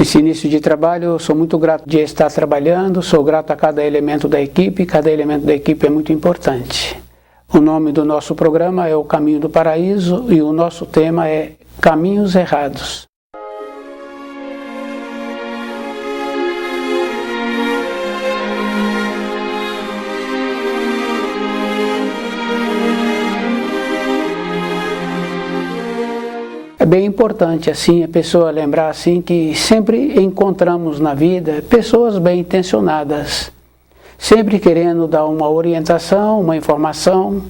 Esse início de trabalho, eu sou muito grato de estar trabalhando, sou grato a cada elemento da equipe é muito importante. O nome do nosso programa é O Caminho do Paraíso e o nosso tema é Caminhos Errados. É bem importante assim a pessoa lembrar assim que sempre encontramos na vida pessoas bem intencionadas, sempre querendo dar uma orientação, uma informação.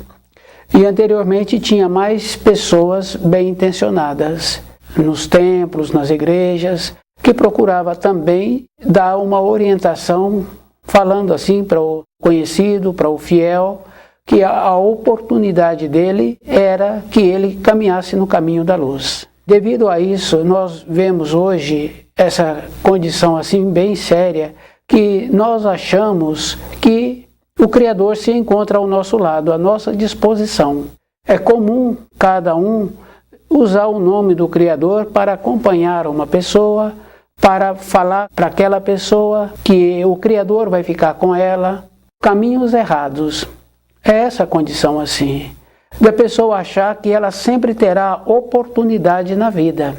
E anteriormente tinha mais pessoas bem intencionadas nos templos, nas igrejas, que procurava também dar uma orientação, falando assim para o conhecido, para o fiel, que a oportunidade dele era que ele caminhasse no caminho da luz. Devido a isso, nós vemos hoje essa condição assim bem séria, que nós achamos que o Criador se encontra ao nosso lado, à nossa disposição. É comum cada um usar o nome do Criador para acompanhar uma pessoa, para falar para aquela pessoa que o Criador vai ficar com ela. Caminhos errados. É essa condição assim, da pessoa achar que ela sempre terá oportunidade na vida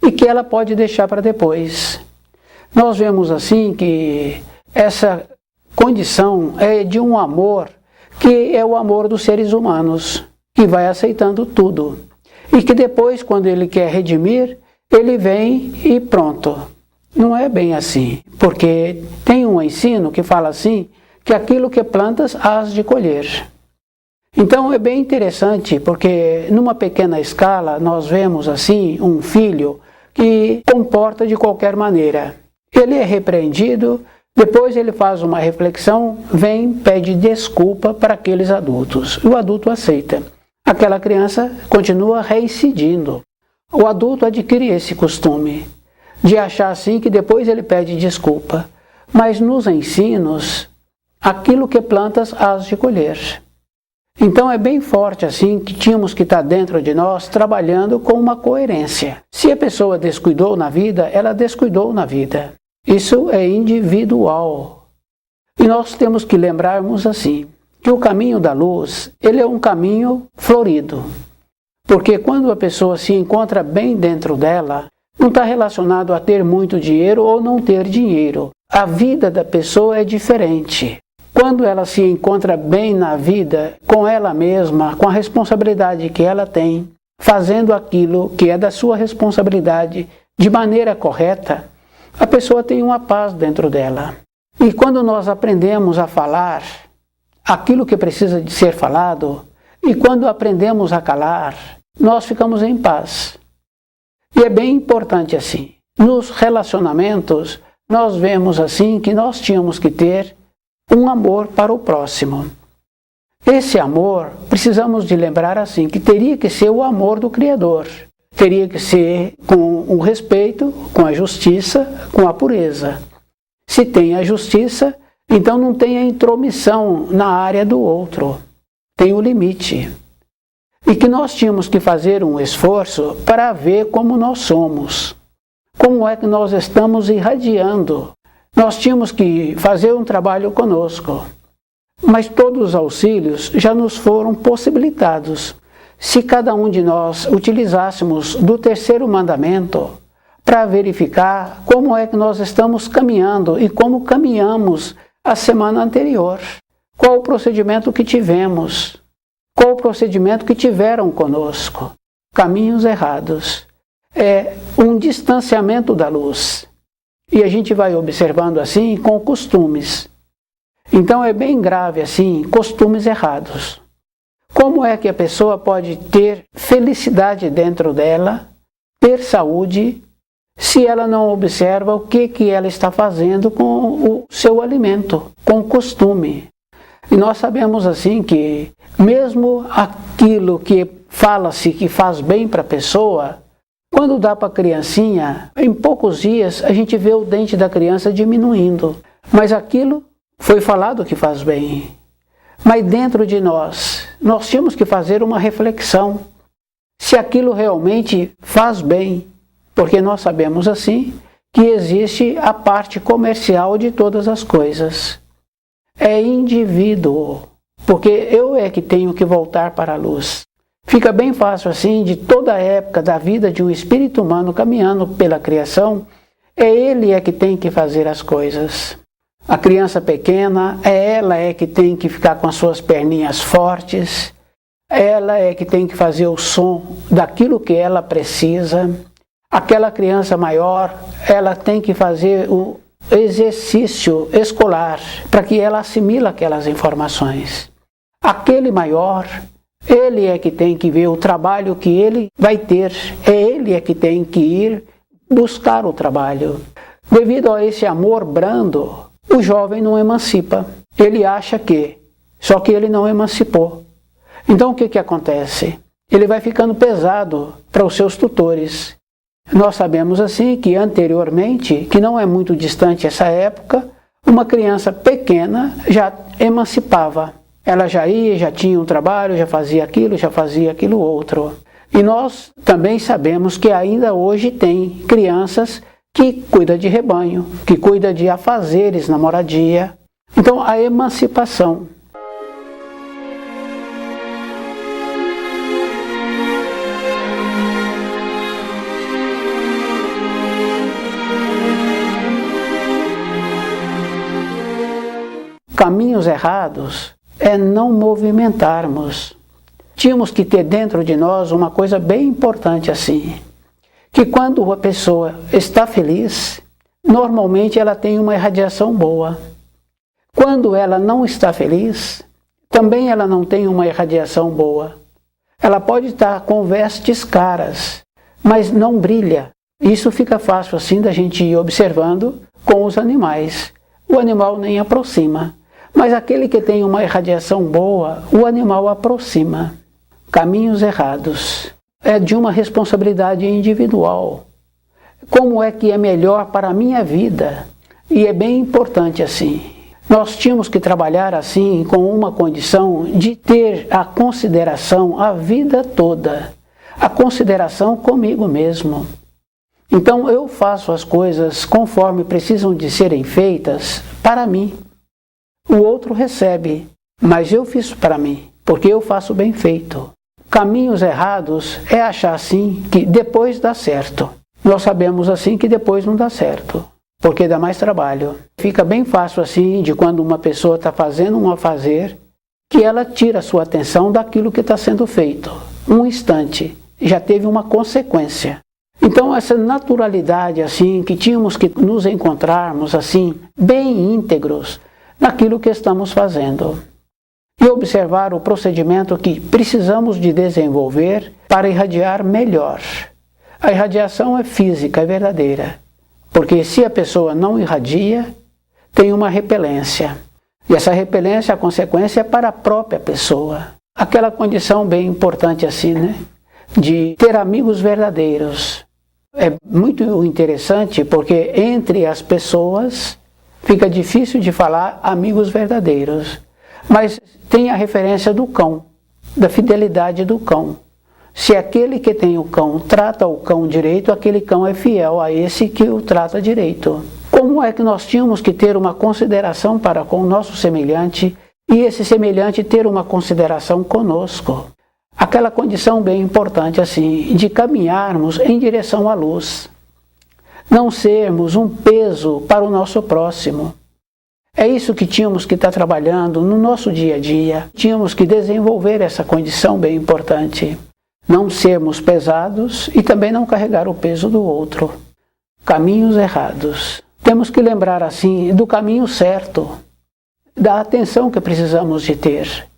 e que ela pode deixar para depois. Nós vemos assim que essa condição é de um amor que é o amor dos seres humanos, que vai aceitando tudo. E que depois, quando ele quer redimir, ele vem e pronto. Não é bem assim, porque tem um ensino que fala assim, que aquilo que plantas hás de colher. Então é bem interessante, porque numa pequena escala nós vemos assim um filho que comporta de qualquer maneira. Ele é repreendido, depois ele faz uma reflexão, vem, pede desculpa para aqueles adultos. O adulto aceita. Aquela criança continua reincidindo. O adulto adquire esse costume de achar assim que depois ele pede desculpa. Mas nos ensinos, aquilo que plantas hás de colher. Então é bem forte assim que tínhamos que estar dentro de nós trabalhando com uma coerência. Se a pessoa descuidou na vida, ela descuidou na vida. Isso é individual. E nós temos que lembrarmos assim, que o caminho da luz, ele é um caminho florido. Porque quando a pessoa se encontra bem dentro dela, não está relacionado a ter muito dinheiro ou não ter dinheiro. A vida da pessoa é diferente. Quando ela se encontra bem na vida, com ela mesma, com a responsabilidade que ela tem, fazendo aquilo que é da sua responsabilidade de maneira correta, a pessoa tem uma paz dentro dela. E quando nós aprendemos a falar aquilo que precisa de ser falado, e quando aprendemos a calar, nós ficamos em paz. E é bem importante assim. Nos relacionamentos, nós vemos assim que nós tínhamos que ter um amor para o próximo. Esse amor, precisamos de lembrar assim, que teria que ser o amor do Criador. Teria que ser com o respeito, com a justiça, com a pureza. Se tem a justiça, então não tem a intromissão na área do outro. Tem o limite. E que nós tínhamos que fazer um esforço para ver como nós somos. Como é que nós estamos irradiando. Nós tínhamos que fazer um trabalho conosco. Mas todos os auxílios já nos foram possibilitados. Se cada um de nós utilizássemos do terceiro mandamento para verificar como é que nós estamos caminhando e como caminhamos a semana anterior. Qual o procedimento que tivemos? Qual o procedimento que tiveram conosco? Caminhos errados. É um distanciamento da luz. E a gente vai observando assim com costumes. Então é bem grave assim, costumes errados. Como é que a pessoa pode ter felicidade dentro dela, ter saúde, se ela não observa o que ela está fazendo com o seu alimento, com o costume? E nós sabemos assim que mesmo aquilo que fala-se que faz bem para a pessoa, quando dá para a criancinha, em poucos dias a gente vê o dente da criança diminuindo. Mas aquilo foi falado que faz bem. Mas dentro de nós tínhamos que fazer uma reflexão. Se aquilo realmente faz bem, porque nós sabemos assim que existe a parte comercial de todas as coisas. É indivíduo, porque eu é que tenho que voltar para a luz. Fica bem fácil assim, de toda a época da vida de um espírito humano caminhando pela criação, é ele é que tem que fazer as coisas. A criança pequena, ela é que tem que ficar com as suas perninhas fortes, ela é que tem que fazer o som daquilo que ela precisa. Aquela criança maior, ela tem que fazer o exercício escolar para que ela assimile aquelas informações. Aquele maior, ele é que tem que ver o trabalho que ele vai ter, ele é que tem que ir buscar o trabalho. Devido a esse amor brando, o jovem não emancipa. Ele acha que, só que ele não emancipou. Então o que acontece? Ele vai ficando pesado para os seus tutores. Nós sabemos assim que anteriormente, que não é muito distante essa época, uma criança pequena já emancipava. Ela já ia, já tinha um trabalho, já fazia aquilo outro. E nós também sabemos que ainda hoje tem crianças que cuida de rebanho, que cuida de afazeres na moradia. Então, a emancipação. Caminhos errados é não movimentarmos. Tínhamos que ter dentro de nós uma coisa bem importante assim, que quando a pessoa está feliz, normalmente ela tem uma irradiação boa. Quando ela não está feliz, também ela não tem uma irradiação boa. Ela pode estar com vestes caras, mas não brilha. Isso fica fácil assim da gente ir observando com os animais. O animal nem aproxima, mas aquele que tem uma irradiação boa, o animal aproxima. Caminhos errados. É de uma responsabilidade individual. Como é que é melhor para a minha vida? E é bem importante assim. Nós tínhamos que trabalhar assim com uma condição de ter a consideração a vida toda. A consideração comigo mesmo. Então eu faço as coisas conforme precisam de serem feitas para mim. O outro recebe, mas eu fiz para mim, porque eu faço bem feito. Caminhos errados é achar assim que depois dá certo. Nós sabemos assim que depois não dá certo, porque dá mais trabalho. Fica bem fácil assim de quando uma pessoa está fazendo um afazer, que ela tira a sua atenção daquilo que está sendo feito. Um instante, já teve uma consequência. Então essa naturalidade assim, que tínhamos que nos encontrarmos assim, bem íntegros naquilo que estamos fazendo. E observar o procedimento que precisamos de desenvolver para irradiar melhor. A irradiação é física, é verdadeira. Porque se a pessoa não irradia, tem uma repelência. E essa repelência, a consequência é para a própria pessoa. Aquela condição bem importante assim, né? De ter amigos verdadeiros. É muito interessante porque entre as pessoas fica difícil de falar amigos verdadeiros. Mas tem a referência do cão, da fidelidade do cão. Se aquele que tem o cão trata o cão direito, aquele cão é fiel a esse que o trata direito. Como é que nós tínhamos que ter uma consideração para com o nosso semelhante e esse semelhante ter uma consideração conosco? Aquela condição bem importante assim, de caminharmos em direção à luz. Não sermos um peso para o nosso próximo. É isso que tínhamos que estar trabalhando no nosso dia a dia. Tínhamos que desenvolver essa condição bem importante. Não sermos pesados e também não carregar o peso do outro. Caminhos errados. Temos que lembrar assim do caminho certo, da atenção que precisamos de ter.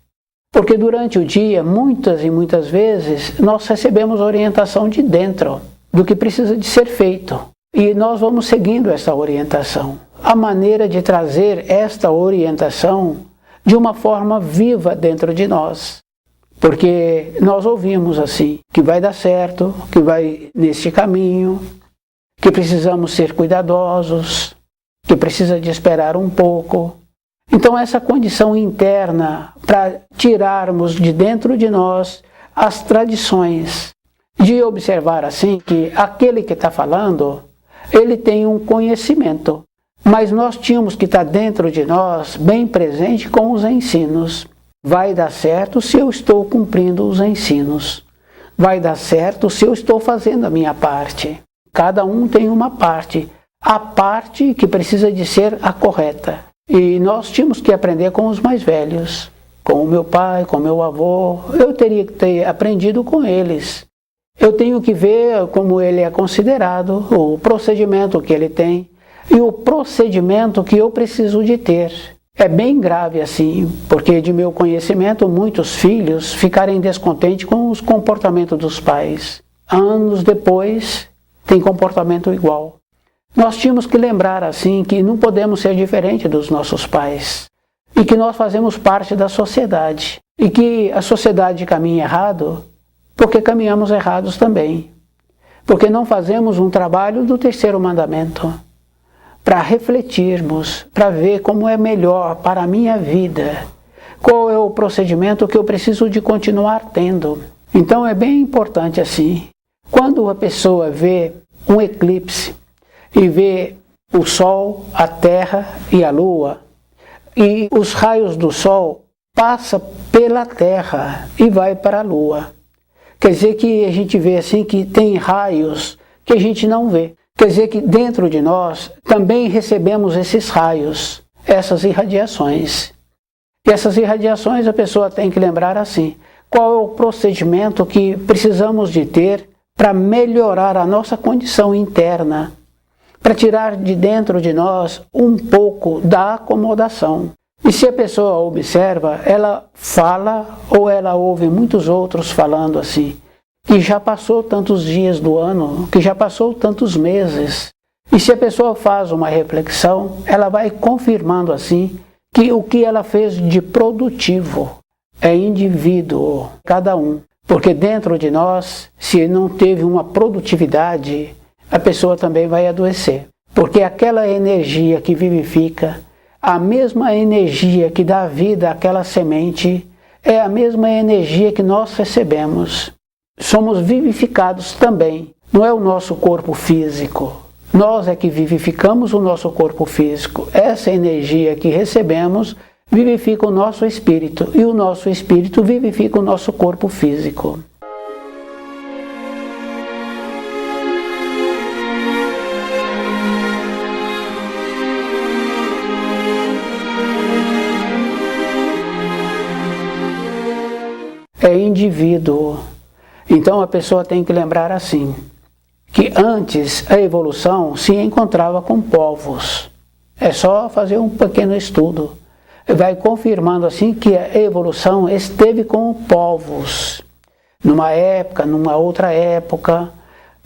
Porque durante o dia, muitas e muitas vezes, nós recebemos orientação de dentro do que precisa de ser feito. E nós vamos seguindo essa orientação. A maneira de trazer esta orientação de uma forma viva dentro de nós. Porque nós ouvimos assim, que vai dar certo, que vai neste caminho, que precisamos ser cuidadosos, que precisa de esperar um pouco. Então essa condição interna para tirarmos de dentro de nós as tradições, de observar assim que aquele que está falando, ele tem um conhecimento, mas nós tínhamos que estar dentro de nós, bem presente com os ensinos. Vai dar certo se eu estou cumprindo os ensinos. Vai dar certo se eu estou fazendo a minha parte. Cada um tem uma parte, a parte que precisa de ser a correta. E nós tínhamos que aprender com os mais velhos, com o meu pai, com o meu avô. Eu teria que ter aprendido com eles. Eu tenho que ver como ele é considerado, o procedimento que ele tem e o procedimento que eu preciso de ter. É bem grave assim, porque de meu conhecimento muitos filhos ficarem descontentes com os comportamentos dos pais. Anos depois, tem comportamento igual. Nós tínhamos que lembrar assim que não podemos ser diferente dos nossos pais e que nós fazemos parte da sociedade e que a sociedade caminha errado porque caminhamos errados também, porque não fazemos um trabalho do terceiro mandamento para refletirmos, para ver como é melhor para a minha vida, qual é o procedimento que eu preciso de continuar tendo. Então é bem importante assim, quando a pessoa vê um eclipse e vê o Sol, a Terra e a Lua, e os raios do Sol passam pela Terra e vai para a Lua. Quer dizer que a gente vê assim que tem raios que a gente não vê. Quer dizer que dentro de nós também recebemos esses raios, essas irradiações. E essas irradiações a pessoa tem que lembrar assim, qual é o procedimento que precisamos de ter para melhorar a nossa condição interna, para tirar de dentro de nós um pouco da acomodação. E se a pessoa observa, ela fala ou ela ouve muitos outros falando assim, que já passou tantos dias do ano, que já passou tantos meses. E se a pessoa faz uma reflexão, ela vai confirmando assim que o que ela fez de produtivo é indivíduo, cada um. Porque dentro de nós, se não teve uma produtividade, a pessoa também vai adoecer. Porque aquela energia que vivifica, a mesma energia que dá vida àquela semente, é a mesma energia que nós recebemos. Somos vivificados também. Não é o nosso corpo físico. Nós é que vivificamos o nosso corpo físico. Essa energia que recebemos vivifica o nosso espírito. E o nosso espírito vivifica o nosso corpo físico. É indivíduo. Então a pessoa tem que lembrar assim, que antes a evolução se encontrava com povos. É só fazer um pequeno estudo. Vai confirmando assim que a evolução esteve com povos. Numa época, numa outra época.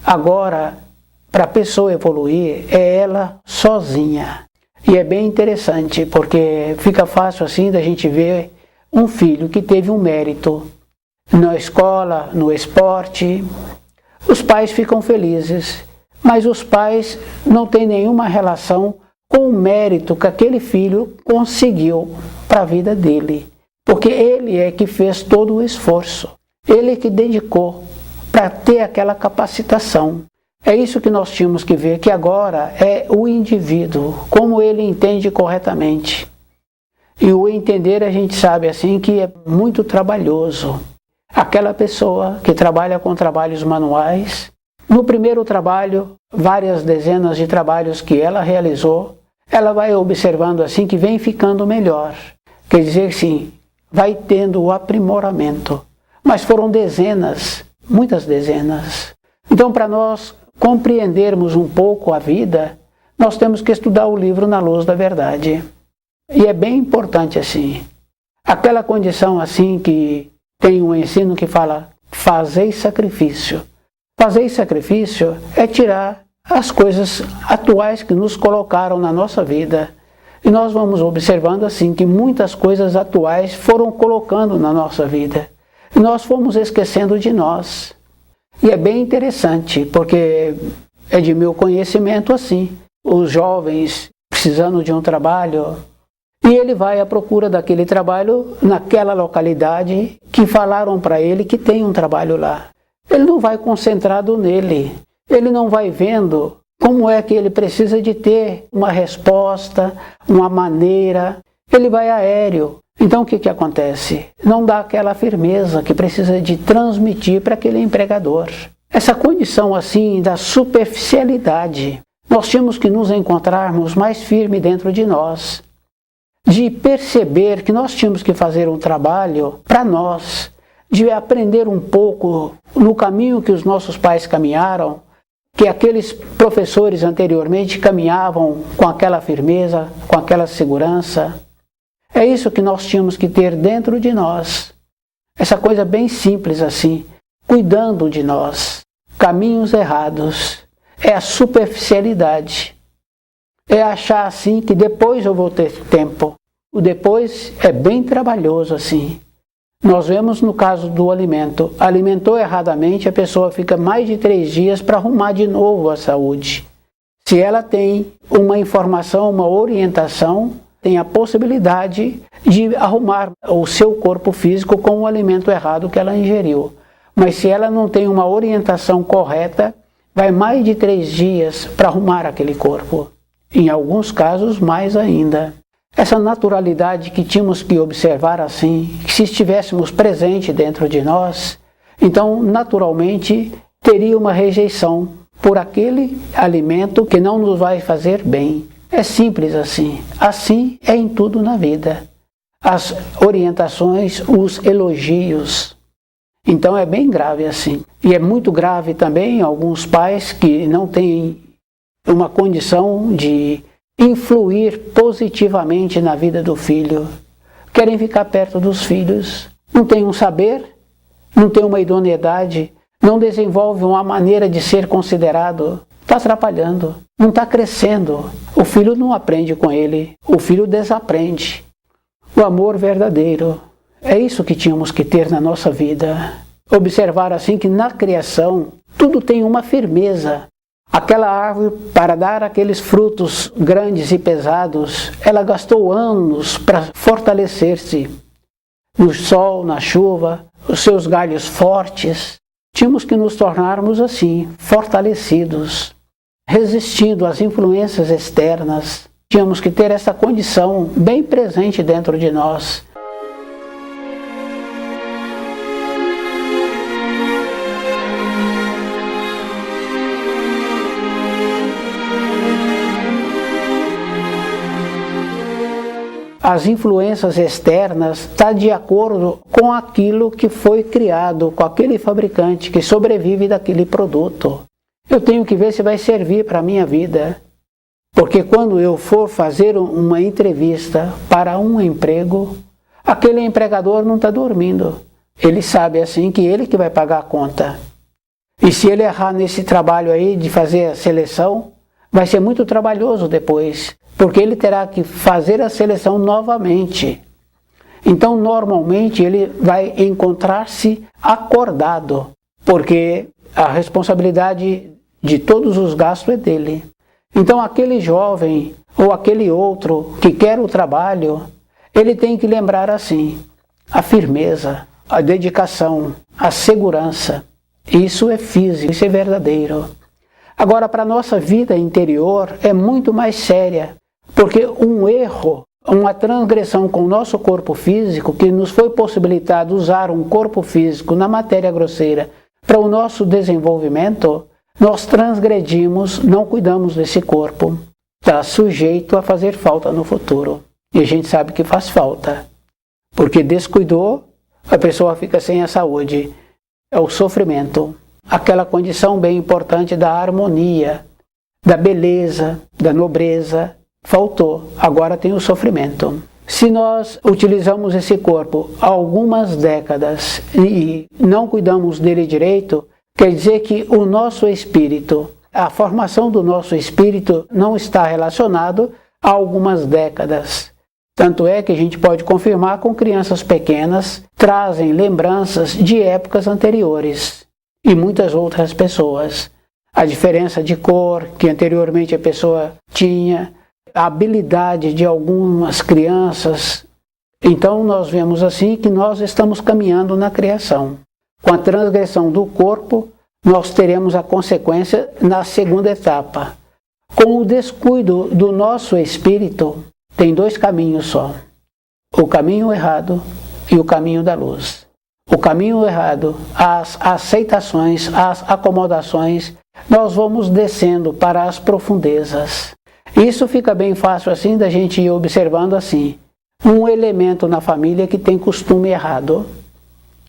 Agora, para a pessoa evoluir, é ela sozinha. E é bem interessante, porque fica fácil assim da gente ver um filho que teve um mérito na escola, no esporte. Os pais ficam felizes, mas os pais não têm nenhuma relação com o mérito que aquele filho conseguiu para a vida dele. Porque ele é que fez todo o esforço, ele que dedicou para ter aquela capacitação. É isso que nós tínhamos que ver, que agora é o indivíduo, como ele entende corretamente. E o entender a gente sabe assim que é muito trabalhoso. Aquela pessoa que trabalha com trabalhos manuais, no primeiro trabalho, várias dezenas de trabalhos que ela realizou, ela vai observando assim que vem ficando melhor. Quer dizer, sim, vai tendo o aprimoramento. Mas foram dezenas, muitas dezenas. Então, para nós compreendermos um pouco a vida, nós temos que estudar o livro Na Luz da Verdade. E é bem importante assim. Aquela condição assim que tem um ensino que fala, fazei sacrifício. Fazer sacrifício é tirar as coisas atuais que nos colocaram na nossa vida. E nós vamos observando assim que muitas coisas atuais foram colocando na nossa vida. E nós fomos esquecendo de nós. E é bem interessante, porque é de meu conhecimento assim. Os jovens precisando de um trabalho, e ele vai à procura daquele trabalho naquela localidade que falaram para ele que tem um trabalho lá. Ele não vai concentrado nele, ele não vai vendo como é que ele precisa de ter uma resposta, uma maneira, ele vai aéreo. Então o que acontece? Não dá aquela firmeza que precisa de transmitir para aquele empregador. Essa condição assim da superficialidade, nós tínhamos que nos encontrarmos mais firmes dentro de nós, de perceber que nós tínhamos que fazer um trabalho para nós, de aprender um pouco no caminho que os nossos pais caminharam, que aqueles professores anteriormente caminhavam com aquela firmeza, com aquela segurança. É isso que nós tínhamos que ter dentro de nós. Essa coisa bem simples assim, cuidando de nós. Caminhos errados. É a superficialidade. É achar assim que depois eu vou ter tempo. O depois é bem trabalhoso assim. Nós vemos no caso do alimento. Alimentou erradamente, a pessoa fica mais de 3 dias para arrumar de novo a saúde. Se ela tem uma informação, uma orientação, tem a possibilidade de arrumar o seu corpo físico com o alimento errado que ela ingeriu. Mas se ela não tem uma orientação correta, vai mais de 3 dias para arrumar aquele corpo. Em alguns casos, mais ainda. Essa naturalidade que tínhamos que observar assim, que se estivéssemos presente dentro de nós, então naturalmente teria uma rejeição por aquele alimento que não nos vai fazer bem. É simples assim. Assim é em tudo na vida. As orientações, os elogios. Então é bem grave assim. E é muito grave também alguns pais que não têm uma condição de influir positivamente na vida do filho. Querem ficar perto dos filhos. Não tem um saber, não tem uma idoneidade, não desenvolve uma maneira de ser considerado. Está atrapalhando, não está crescendo. O filho não aprende com ele, o filho desaprende. O amor verdadeiro. É isso que tínhamos que ter na nossa vida. Observar assim que na criação tudo tem uma firmeza. Aquela árvore, para dar aqueles frutos grandes e pesados, ela gastou anos para fortalecer-se. No sol, na chuva, os seus galhos fortes. Tínhamos que nos tornarmos assim, fortalecidos, resistindo às influências externas. Tínhamos que ter essa condição bem presente dentro de nós. As influências externas estão de acordo com aquilo que foi criado, com aquele fabricante que sobrevive daquele produto. Eu tenho que ver se vai servir para a minha vida. Porque quando eu for fazer uma entrevista para um emprego, aquele empregador não está dormindo. Ele sabe assim que ele que vai pagar a conta. E se ele errar nesse trabalho aí de fazer a seleção, vai ser muito trabalhoso depois. Porque ele terá que fazer a seleção novamente. Então, normalmente, ele vai encontrar-se acordado, porque a responsabilidade de todos os gastos é dele. Então, aquele jovem ou aquele outro que quer o trabalho, ele tem que lembrar assim, a firmeza, a dedicação, a segurança. Isso é físico, isso é verdadeiro. Agora, para a nossa vida interior, é muito mais séria. Porque um erro, uma transgressão com o nosso corpo físico, que nos foi possibilitado usar um corpo físico na matéria grosseira para o nosso desenvolvimento, nós transgredimos, não cuidamos desse corpo. Está sujeito a fazer falta no futuro. E a gente sabe que faz falta. Porque descuidou, a pessoa fica sem a saúde. É o sofrimento. Aquela condição bem importante da harmonia, da beleza, da nobreza. Faltou, agora tem o sofrimento. Se nós utilizamos esse corpo algumas décadas e não cuidamos dele direito, quer dizer que o nosso espírito, a formação do nosso espírito não está relacionado a algumas décadas. Tanto é que a gente pode confirmar com crianças pequenas, trazem lembranças de épocas anteriores e muitas outras pessoas. A diferença de cor que anteriormente a pessoa tinha, a habilidade de algumas crianças. Então nós vemos assim que nós estamos caminhando na criação. Com a transgressão do corpo, nós teremos a consequência na segunda etapa. Com o descuido do nosso espírito, tem dois caminhos só: o caminho errado e o caminho da luz. O caminho errado, as aceitações, as acomodações, nós vamos descendo para as profundezas. Isso fica bem fácil assim da gente ir observando assim. Um elemento na família que tem costume errado,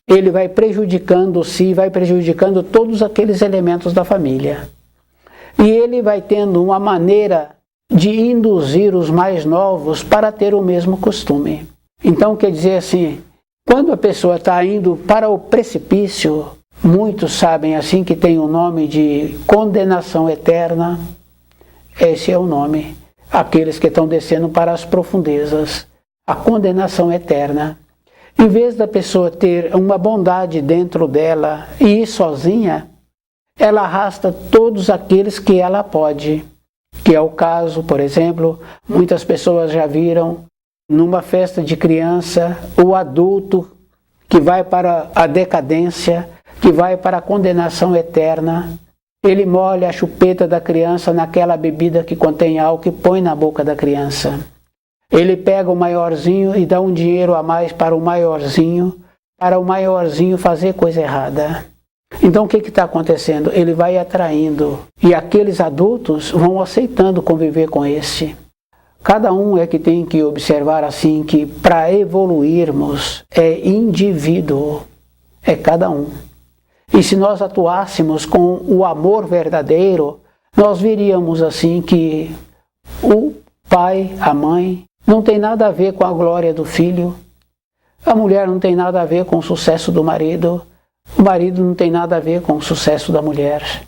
ele vai prejudicando-se, vai prejudicando todos aqueles elementos da família. E ele vai tendo uma maneira de induzir os mais novos para ter o mesmo costume. Então quer dizer assim, quando a pessoa está indo para o precipício, muitos sabem assim que tem o nome de condenação eterna. Esse é o nome. Aqueles que estão descendo para as profundezas. A condenação eterna. Em vez da pessoa ter uma bondade dentro dela e ir sozinha, ela arrasta todos aqueles que ela pode. Que é o caso, por exemplo, muitas pessoas já viram numa festa de criança o adulto que vai para a decadência, que vai para a condenação eterna. Ele molha a chupeta da criança naquela bebida que contém álcool e põe na boca da criança. Ele pega o maiorzinho e dá um dinheiro a mais para o maiorzinho fazer coisa errada. Então o que está acontecendo? Ele vai atraindo e aqueles adultos vão aceitando conviver com esse. Cada um é que tem que observar assim que para evoluirmos é indivíduo, é cada um. E se nós atuássemos com o amor verdadeiro, nós veríamos assim que o pai, a mãe, não tem nada a ver com a glória do filho, a mulher não tem nada a ver com o sucesso do marido, o marido não tem nada a ver com o sucesso da mulher.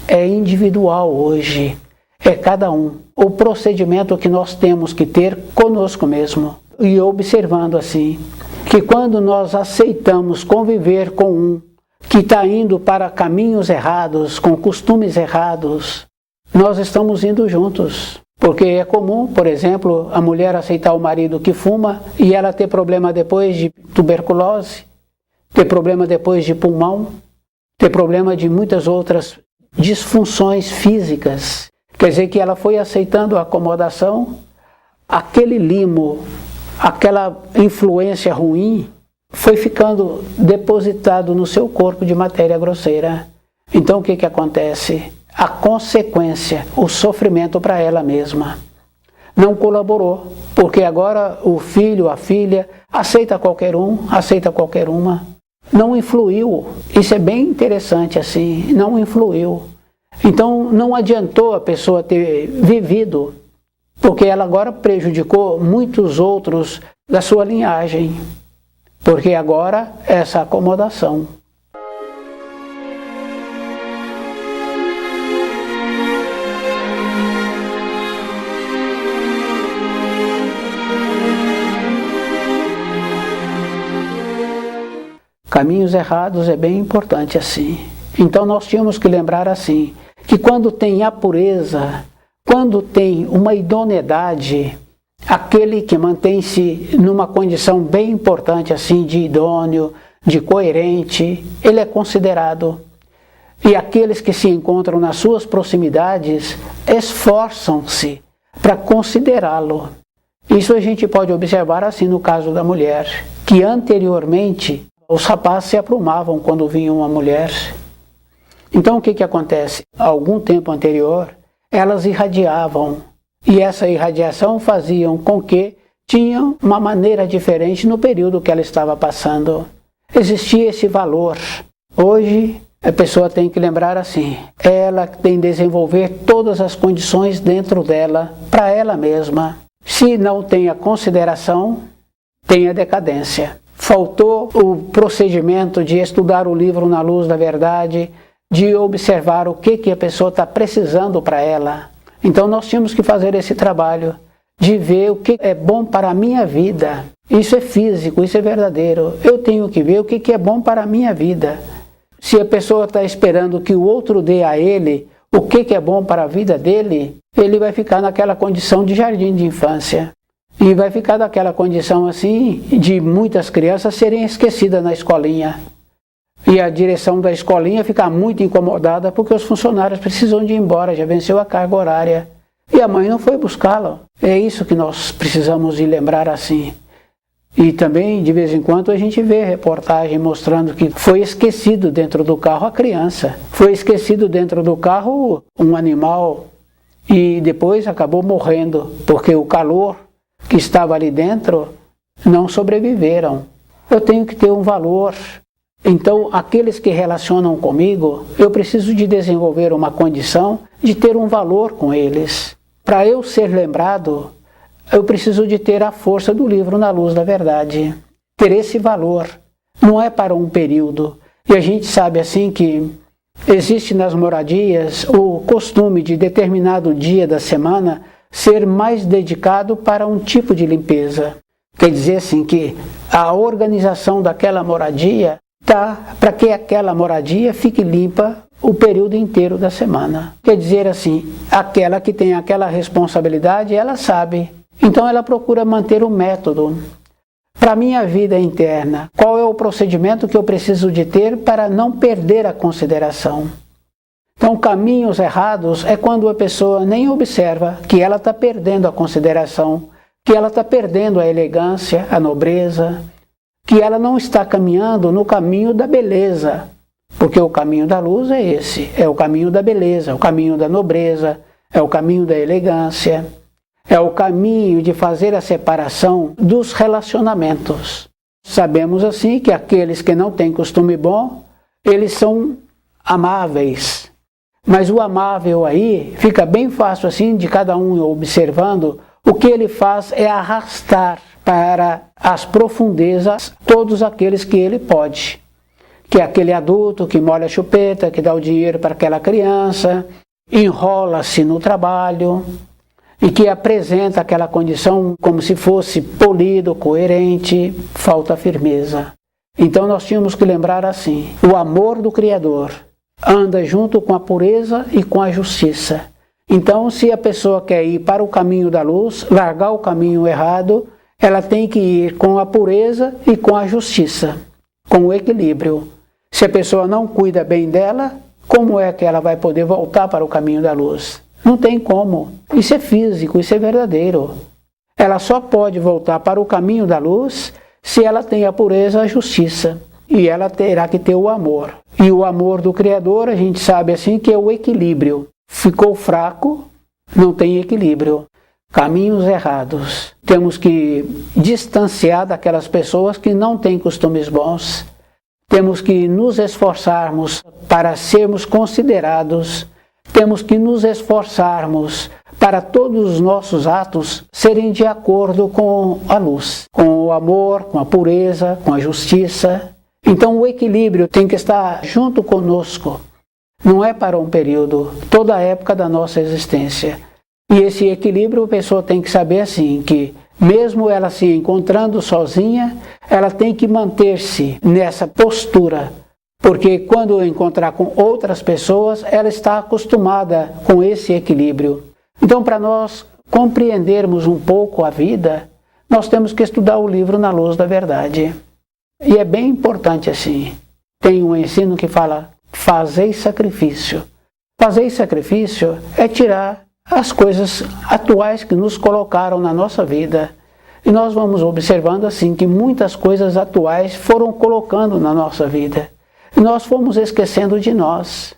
É individual hoje, é cada um. O procedimento que nós temos que ter conosco mesmo. E observando assim, que quando nós aceitamos conviver com um que está indo para caminhos errados, com costumes errados, nós estamos indo juntos. Porque é comum, por exemplo, a mulher aceitar o marido que fuma e ela ter problema depois de tuberculose, ter problema depois de pulmão, ter problema de muitas outras disfunções físicas. Quer dizer que ela foi aceitando a acomodação, aquele limo, aquela influência ruim, foi ficando depositado no seu corpo de matéria grosseira. Então o que acontece? A consequência, o sofrimento para ela mesma. Não colaborou, porque agora o filho, a filha, aceita qualquer um, aceita qualquer uma. Não influiu. Isso é bem interessante assim, não influiu. Então não adiantou a pessoa ter vivido, porque ela agora prejudicou muitos outros da sua linhagem. Porque agora essa acomodação. Caminhos errados é bem importante assim. Então nós tínhamos que lembrar assim, que quando tem a pureza, quando tem uma idoneidade, aquele que mantém-se numa condição bem importante assim de idôneo, de coerente, ele é considerado. E aqueles que se encontram nas suas proximidades esforçam-se para considerá-lo. Isso a gente pode observar assim no caso da mulher, que anteriormente os rapazes se aprumavam quando vinha uma mulher. Então o que acontece? Algum tempo anterior, elas irradiavam. E essa irradiação fazia com que tinham uma maneira diferente no período que ela estava passando. Existia esse valor. Hoje, a pessoa tem que lembrar assim, ela tem que desenvolver todas as condições dentro dela, para ela mesma, Se não tem a consideração, tem a decadência. Faltou o procedimento de estudar o livro na luz da verdade, de observar o que a pessoa está precisando para ela. Então nós tínhamos que fazer esse trabalho de ver o que é bom para a minha vida. Isso é físico, isso é verdadeiro. Eu tenho que ver o que é bom para a minha vida. Se a pessoa está esperando que o outro dê a ele o que é bom para a vida dele, ele vai ficar naquela condição de jardim de infância. E vai ficar naquela condição assim de muitas crianças serem esquecidas na escolinha. E a direção da escolinha ficar muito incomodada porque os funcionários precisam de ir embora, já venceu a carga horária. E a mãe não foi buscá-lo. É isso que nós precisamos de lembrar assim. E também, de vez em quando, a gente vê reportagem mostrando que foi esquecido dentro do carro a criança. Foi esquecido dentro do carro um animal e depois acabou morrendo, porque o calor que estava ali dentro não sobreviveram. Eu tenho que ter um valor. Então, aqueles que relacionam comigo, eu preciso de desenvolver uma condição de ter um valor com eles. Para eu ser lembrado, eu preciso de ter a força do livro na luz da verdade. Ter esse valor. Não é para um período. E a gente sabe assim que existe nas moradias o costume de determinado dia da semana ser mais dedicado para um tipo de limpeza. Quer dizer assim que a organização daquela moradia está para que aquela moradia fique limpa o período inteiro da semana. Quer dizer assim, aquela que tem aquela responsabilidade, ela sabe. Então ela procura manter o método. Para a minha vida interna, qual é o procedimento que eu preciso de ter para não perder a consideração? Então, caminhos errados é quando a pessoa nem observa que ela está perdendo a consideração, que ela está perdendo a elegância, a nobreza, que ela não está caminhando no caminho da beleza, porque o caminho da luz é esse, é o caminho da beleza, o caminho da nobreza, é o caminho da elegância, é o caminho de fazer a separação dos relacionamentos. Sabemos assim que aqueles que não têm costume bom, eles são amáveis. Mas o amável aí fica bem fácil assim de cada um observando, o que ele faz é arrastar para as profundezas todos aqueles que ele pode. Que é aquele adulto que molha a chupeta, que dá o dinheiro para aquela criança, enrola-se no trabalho e que apresenta aquela condição como se fosse polido, coerente, falta firmeza. Então nós tínhamos que lembrar assim, o amor do Criador anda junto com a pureza e com a justiça. Então, se a pessoa quer ir para o caminho da luz, largar o caminho errado, ela tem que ir com a pureza e com a justiça, com o equilíbrio. Se a pessoa não cuida bem dela, como é que ela vai poder voltar para o caminho da luz? Não tem como. Isso é físico, isso é verdadeiro. Ela só pode voltar para o caminho da luz se ela tem a pureza e a justiça. E ela terá que ter o amor. E o amor do Criador, a gente sabe assim que é o equilíbrio. Ficou fraco, não tem equilíbrio. Caminhos errados. Temos que distanciar daquelas pessoas que não têm costumes bons. Temos que nos esforçarmos para sermos considerados. Temos que nos esforçarmos para todos os nossos atos serem de acordo com a luz, com o amor, com a pureza, com a justiça. Então o equilíbrio tem que estar junto conosco. Não é para um período, toda a época da nossa existência. E esse equilíbrio a pessoa tem que saber assim, que mesmo ela se encontrando sozinha, ela tem que manter-se nessa postura. Porque quando encontrar com outras pessoas, ela está acostumada com esse equilíbrio. Então, para nós compreendermos um pouco a vida, nós temos que estudar o livro na luz da verdade. E é bem importante assim. Tem um ensino que fala, fazei sacrifício. Fazer sacrifício é tirar as coisas atuais que nos colocaram na nossa vida. E nós vamos observando assim que muitas coisas atuais foram colocando na nossa vida. E nós fomos esquecendo de nós.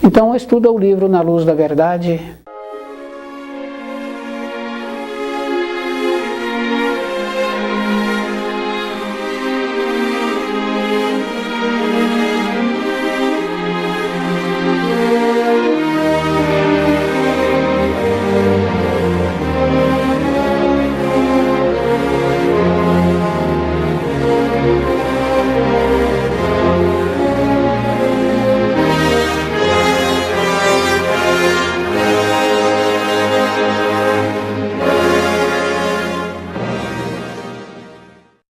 Então estuda o livro na luz da verdade.